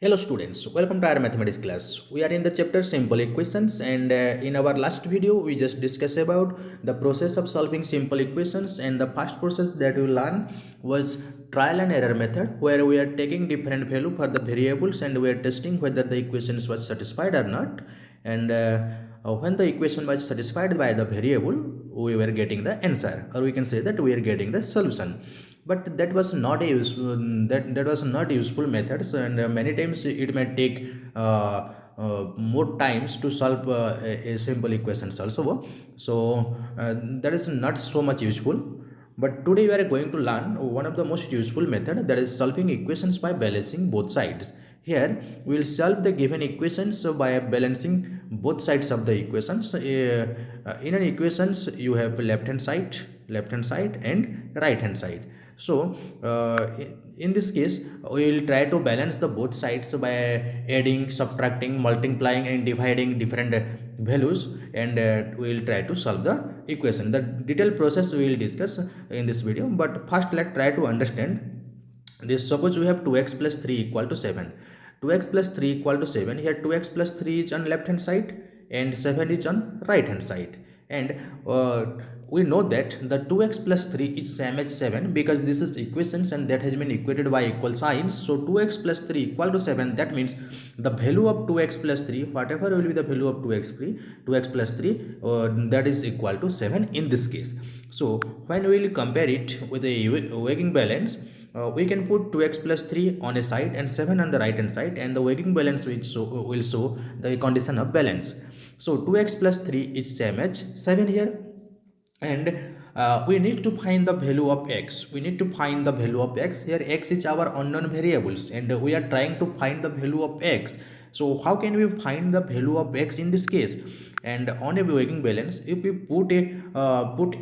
Hello students, welcome to our mathematics class. We are in the chapter simple equations and in our last video we just discussed about the process of solving simple equations, and the first process that we learned was trial and error method, where we are taking different value for the variables and we are testing whether the equations was satisfied or not, and when the equation was satisfied by the variable we were getting the answer, or we can say that we are getting the solution. But that was not a useful, that was not useful methods, and many times it may take more times to solve a simple equations also. So that is not so much useful. But today we are going to learn one of the most useful method, that is solving equations by balancing both sides. Here we will solve the given equations by balancing both sides of the equations. In an equations you have left hand side and right hand side. So in this case we will try to balance the both sides by adding, subtracting, multiplying and dividing different values, and we will try to solve the equation. The detailed process we will discuss in this video, but first let's try to understand this. Suppose we have 2x plus 3 equal to 7. 2x plus 3 equal to 7. Here 2x plus 3 is on left hand side and 7 is on right hand side. And we know that the 2x plus 3 is same as 7, because this is equations and that has been equated by equal signs. So 2x plus 3 equal to 7. That means the value of 2x plus 3, whatever will be the value of 2x plus 3, that is equal to 7 in this case. So when we will compare it with a weighing balance, we can put 2x plus 3 on a side and 7 on the right hand side, and the weighing balance will show the condition of balance. So 2x plus 3 is same as 7 here, and we need to find the value of x. We need to find the value of x. Here x is our unknown variables and we are trying to find the value of x. So how can we find the value of x in this case? And on a weighing balance, if we put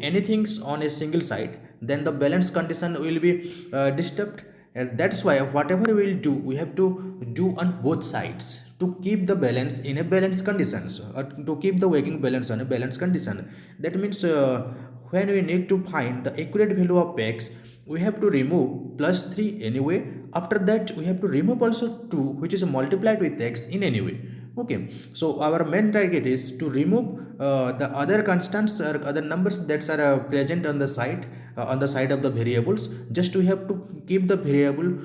anything on a single side, then the balance condition will be disturbed, and that's why whatever we will do, we have to do on both sides to keep the balance in a balanced conditions, or to keep the weighing balance on a balanced condition. That means when we need to find the accurate value of x, we have to remove plus 3 anyway. After that we have to remove also 2, which is multiplied with x in any way. Okay, so our main target is to remove the other constants or other numbers that are present on the side of the variables. Just we have to keep the variable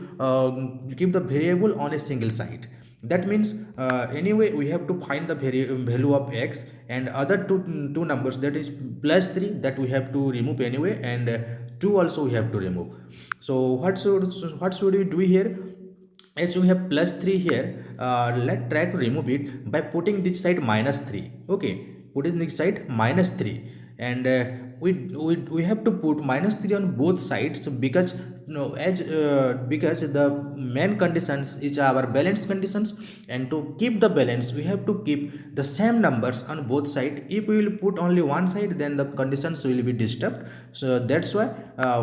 on a single side. That means anyway we have to find the value of x, and other two numbers, that is plus 3, that we have to remove anyway, and 2 also we have to remove. So what should we do here? As we have plus 3 here, let's try to remove it by putting this side minus 3. Okay, putting this side minus 3, and we have to put minus 3 on both sides, because because the main conditions is our balance conditions, and to keep the balance we have to keep the same numbers on both sides. If we will put only one side, then the conditions will be disturbed. So that's why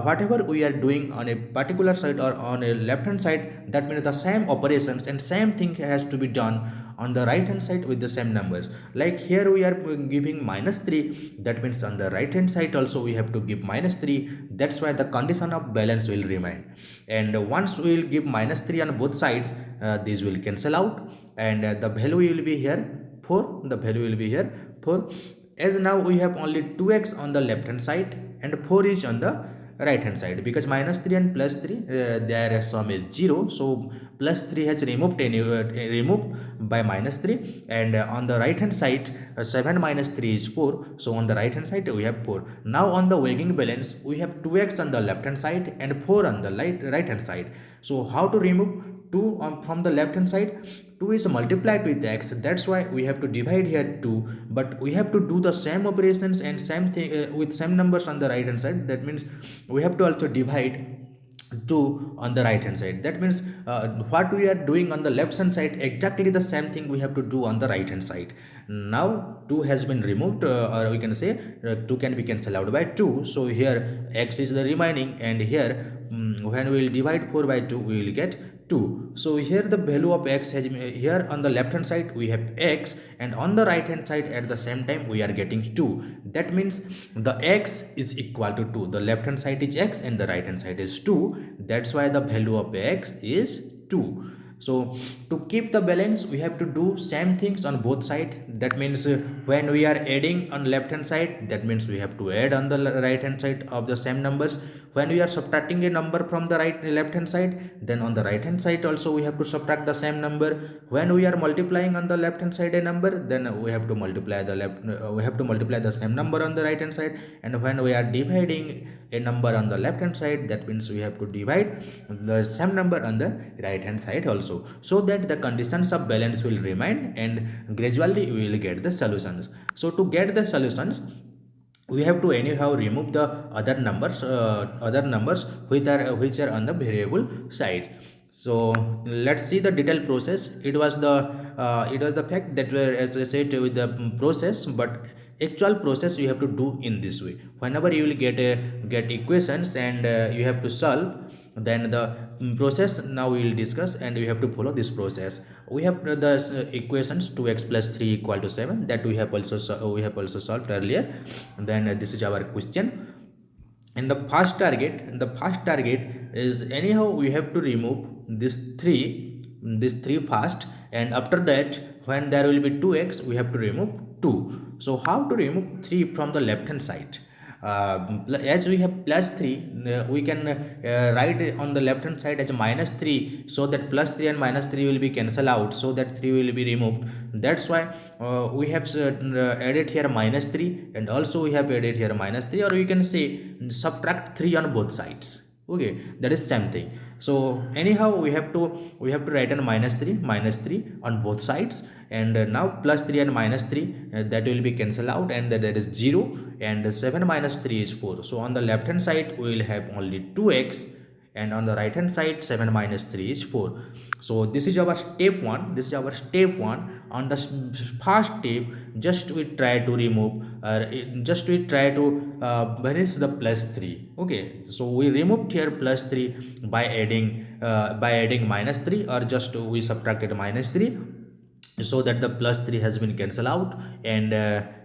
whatever we are doing on a particular side or on a left hand side, that means the same operations and same thing has to be done on the right hand side with the same numbers. Like here we are giving minus 3, that means on the right hand side also we have to give minus 3. That's why the condition of balance will remain. And once we will give minus 3 on both sides, these will cancel out, and the value will be here 4. The value will be here 4, as now we have only 2x on the left hand side and 4 is on the right hand side, because minus 3 and plus 3 their sum is 0. So plus 3 has removed by minus 3, and on the right hand side 7 minus 3 is 4. So on the right hand side we have 4. Now on the weighing balance we have 2x on the left hand side and 4 on the right hand side. So how to remove 2 from the left hand side? 2 is multiplied with x, that's why we have to divide here 2, but we have to do the same operations and same thing with same numbers on the right hand side. That means we have to also divide 2 on the right hand side. That means what we are doing on the left hand side, exactly the same thing we have to do on the right hand side. Now 2 has been removed, or we can say 2 can be cancelled out by 2. So here x is the remaining, and here when we will divide 4 by 2 we will get 2. So here the value of x has, here on the left hand side we have x, and on the right hand side at the same time we are getting 2. That means the x is equal to 2. The left hand side is x and the right hand side is 2. That's why the value of x is 2. So to keep the balance, we have to do same things on both side. That means when we are adding on left hand side, that means we have to add on the right hand side of the same numbers. When we are subtracting a number from the left hand side, then on the right hand side also we have to subtract the same number. When we are multiplying on the left hand side a number, then we have to multiply the same number on the right hand side. And when we are dividing a number on the left hand side, that means we have to divide the same number on the right hand side also, so that the conditions of balance will remain, and gradually we will get the solutions. So to get the solutions, we have to anyhow remove the other numbers which are on the variable side. So let's see the detailed process. It was the fact that were, as I said, with the process, but actual process you have to do in this way. Whenever you will get equations and you have to solve, then the process now we will discuss, and we have to follow this process. We have the equations 2x plus 3 equal to 7, that we have also solved earlier. Then this is our question. And the first target is, anyhow we have to remove this 3 first, and after that, when there will be 2x, we have to remove 2. So how to remove 3 from the left hand side? As we have plus 3, we can write it on the left hand side as minus 3, so that plus 3 and minus 3 will be cancelled out, so that 3 will be removed. That's why we have added here minus 3, and also we have added here minus 3, or we can say subtract 3 on both sides. Okay, that is same thing. So anyhow we have to write an minus 3 on both sides, and now plus 3 and minus 3, that will be cancelled out, and that is 0, and 7 minus 3 is 4. So on the left hand side we will have only 2x, and on the right hand side 7 minus 3 is 4. So this is our step 1. On the first step, just we try to vanish the plus 3. Okay, so we removed here plus 3 by adding minus 3, or just we subtracted minus 3, so that the plus 3 has been cancelled out, and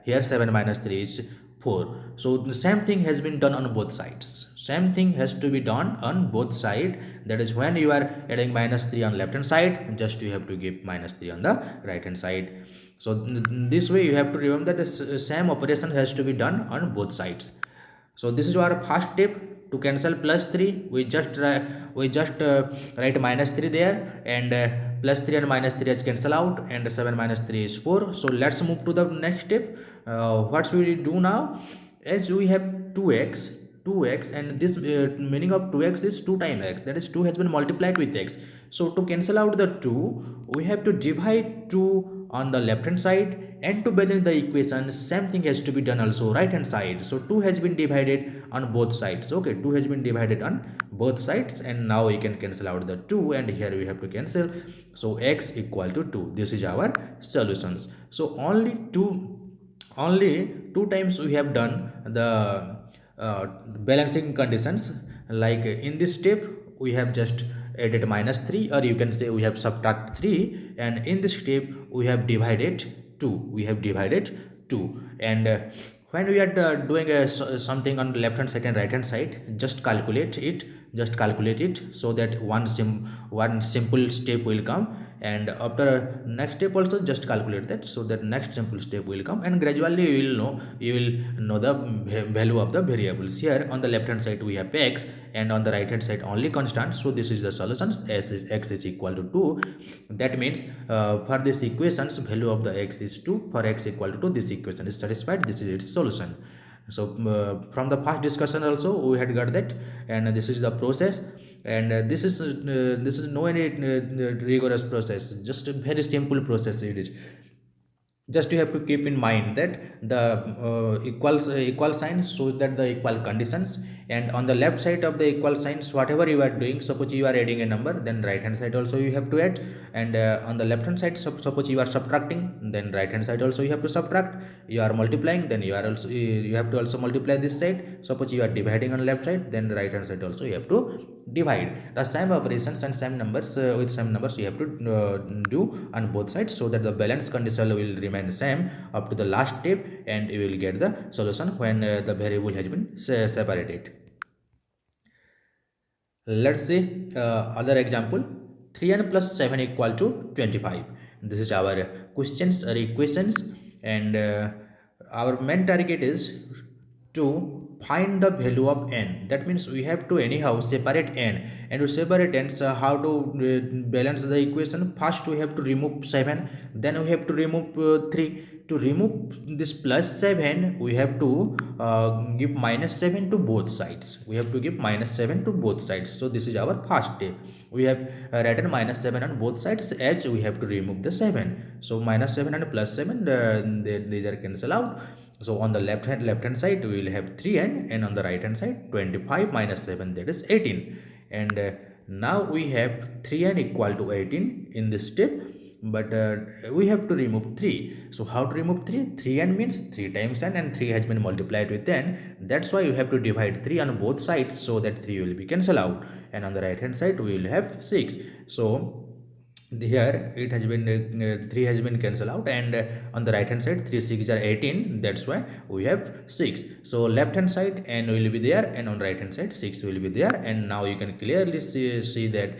here 7 minus 3 is 4. So the same thing has been done on both sides. Same thing has to be done on both sides. That is, when you are adding minus 3 on left hand side, just you have to give minus 3 on the right hand side. So this way you have to remember that the same operation has to be done on both sides. So this is our first step. To cancel plus 3, we just write minus 3 there, and plus 3 and minus 3 is cancel out, and 7 minus 3 is 4. So let's move to the next step. What should we do now? As we have 2x, and this meaning of 2x is 2 times x, that is 2 has been multiplied with x. So to cancel out the 2, we have to divide 2 on the left hand side, and to balance the equation, same thing has to be done also right hand side. So 2 has been divided on both sides. Okay, 2 has been divided on both sides, and now we can cancel out the 2, and here we have to cancel. So x equal to 2. This is our solutions. So only two times we have done the balancing conditions. Like in this step, we have just added minus 3, or you can say we have subtract 3, and in this step we have divided 2. And when we are doing something on the left hand side and right hand side, just calculate it, so that one simple step will come, and after next step also just calculate that, so that next simple step will come, and gradually you will know the value of the variables. Here on the left hand side we have x, and on the right hand side only constant. So this is the solutions. X is equal to 2. That means for this equations, value of the x is 2. For x equal to 2, this equation is satisfied. This is its solution. So from the past discussion also we had got that, and this is the process, and this is no any rigorous process, just a very simple process it is. Just you have to keep in mind that the equal sign shows that the equal conditions, and on the left side of the equal signs, whatever you are doing, suppose you are adding a number, then right hand side also you have to add, and on the left hand side, suppose you are subtracting, then right hand side also you have to subtract. You are multiplying, then you have to also multiply this side. Suppose you are dividing on left side, then right hand side also you have to divide. The same operations and same numbers with same numbers you have to do on both sides, so that the balance condition will remain same up to the last step, and you will get the solution when the variable has been separated. Let's see other example. 3n plus 7 equal to 25. This is our questions or equations, and our main target is to find the value of n. That means we have to anyhow separate n, and to separate n, so how to balance the equation? First we have to remove 7, then we have to remove 3. To remove this plus 7, we have to give minus 7 to both sides. We have to give minus 7 to both sides. So this is our first step. We have written minus 7 on both sides, as we have to remove the 7. So minus 7 and plus 7, they are cancel out. So on the left hand side we will have 3n, and on the right hand side 25 minus 7, that is 18. And now we have 3n equal to 18 in this step, but we have to remove 3. So how to remove 3? 3n means 3 times n, and 3 has been multiplied with n. That's why you have to divide 3 on both sides, so that 3 will be cancelled out, and on the right hand side we will have 6. So here it has been 3 has been cancelled out, and on the right hand side 3 6 are 18. That's why we have 6. So left hand side n will be there, and on the right hand side 6 will be there. And now you can clearly see that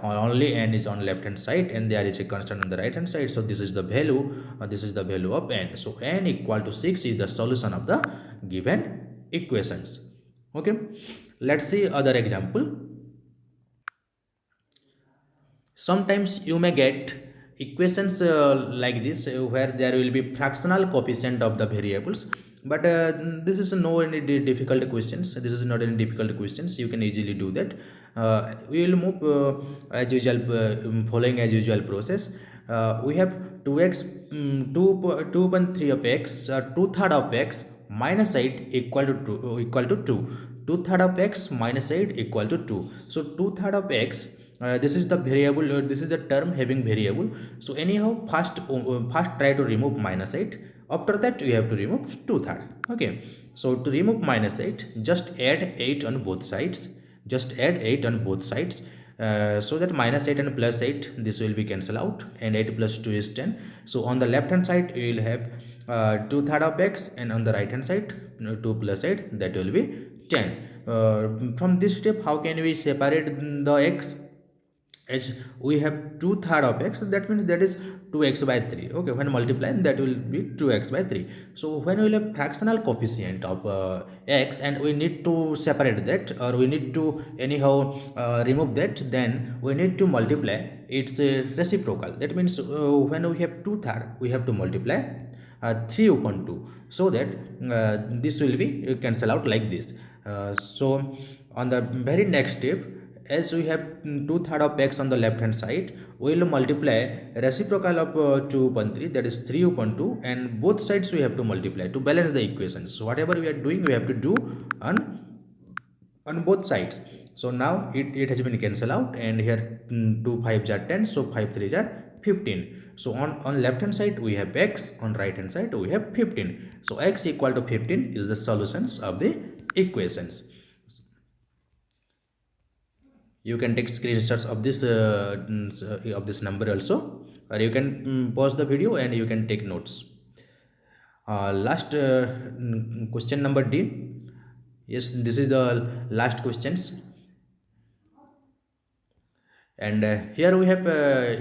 only n is on left hand side, and there is a constant on the right hand side. So this is the value, this is the value of n. So n equal to 6 is the solution of the given equations. Okay, let's see other example. Sometimes you may get equations like this, where there will be fractional coefficient of the variables, but this is no any difficult questions. This is not any difficult questions. You can easily do that. We will move as usual, following as usual process. We have 2x 2.3 of x, 2/3 of x minus 8 equal to 2. 2/3 of x minus 8 equal to 2. So 2/3 of x, this is the variable, this is the term having variable. So anyhow, first try to remove minus 8. After that you have to remove 2/3. Okay, so to remove minus 8, just add 8 on both sides. Just add 8 on both sides, so that minus 8 and plus 8, this will be cancelled out, and 8 plus 2 is 10. So on the left hand side you will have 2/3 of x, and on the right hand side 2 plus 8, that will be 10. From this step, how can we separate the x? As we have 2/3 of x, that means that is 2x by 3. Okay, when multiplying, that will be 2x by 3. So when we have fractional coefficient of x, and we need to separate that, or we need to anyhow remove that, then we need to multiply its reciprocal. That means when we have 2/3, we have to multiply 3 upon 2, so that this will be cancel out like this. So on the very next step, as we have 2/3 of x on the left hand side, we will multiply reciprocal of 2 upon 3, that is 3 upon 2, and both sides we have to multiply to balance the equations. So whatever we are doing, we have to do on both sides. So now it has been cancelled out, and here 2 5s are 10, so 5 3s are 15. So on left hand side we have x, on right hand side we have 15. So x equal to 15 is the solutions of the equations. You can take screenshots of this number also, or you can pause the video and you can take notes. Last question number D. Yes, this is the last questions, and here we have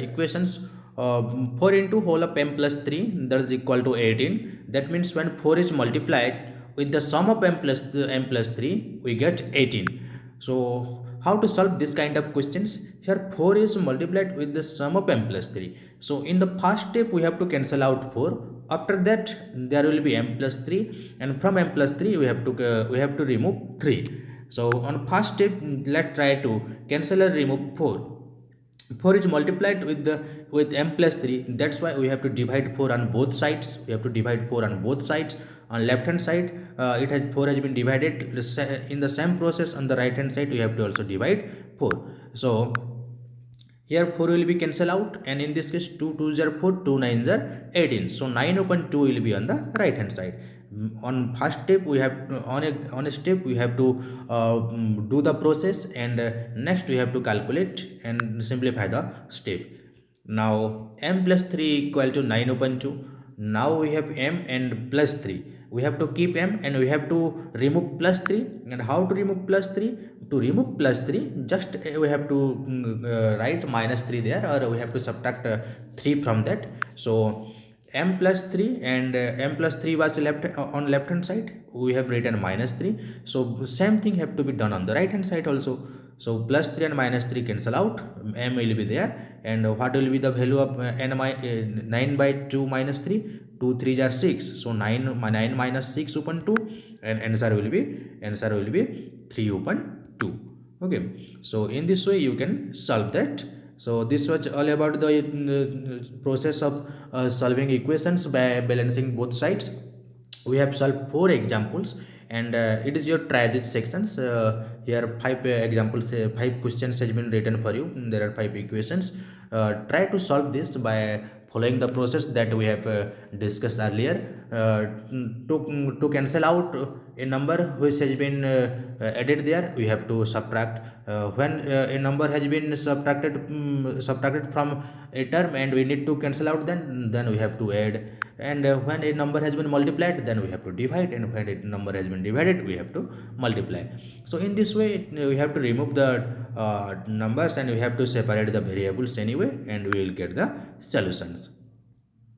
equations. 4 into whole of m plus 3, that is equal to 18. That means when 4 is multiplied with the sum of m plus 3, we get 18. So how to solve this kind of questions? Here 4 is multiplied with the sum of m plus 3. So in the first step we have to cancel out 4. After that there will be m plus 3, and from m plus 3 we have to remove 3. So on first step, let's try to cancel or remove 4. 4 is multiplied with m plus 3. That's why we have to divide 4 on both sides. We have to divide 4 on both sides. On left hand side, 4 has been divided. In the same process, on the right hand side, we have to also divide 4. So here 4 will be cancelled out, and in this case 2 2s are 4, 2 9s are 18. So 9 upon 2 will be on the right hand side. On first step we have on a step we have to do the process, and next we have to calculate and simplify the step. Now m plus 3 equal to 9 upon 2. Now we have m and plus 3. we have to keep m and we have to remove plus 3. And how to remove plus 3? To remove plus 3, just we have to write minus 3 there, or we have to subtract 3 from that. So m plus 3, and m plus 3 was left on left hand side, we have written minus 3. So same thing have to be done on the right hand side also. So plus 3 and minus 3 cancel out, m will be there, and what will be the value of 9 by 2 minus 3? 2 3s are 6, so 9 minus 6 upon 2, and answer will be 3 upon 2. Okay, so in this way you can solve that. So this was all about the process of solving equations by balancing both sides. We have solved 4 examples, and it is your try this sections. Here 5 examples, 5 questions has been written for you. There are 5 equations. Try to solve this by following the process that we have discussed earlier. To cancel out a number which has been added there, we have to subtract. When a number has been subtracted from a term and we need to cancel out, then we have to add. And when a number has been multiplied, then we have to divide, and when a number has been divided, we have to multiply. So in this way we have to remove the numbers, and we have to separate the variables anyway, and we will get the solutions.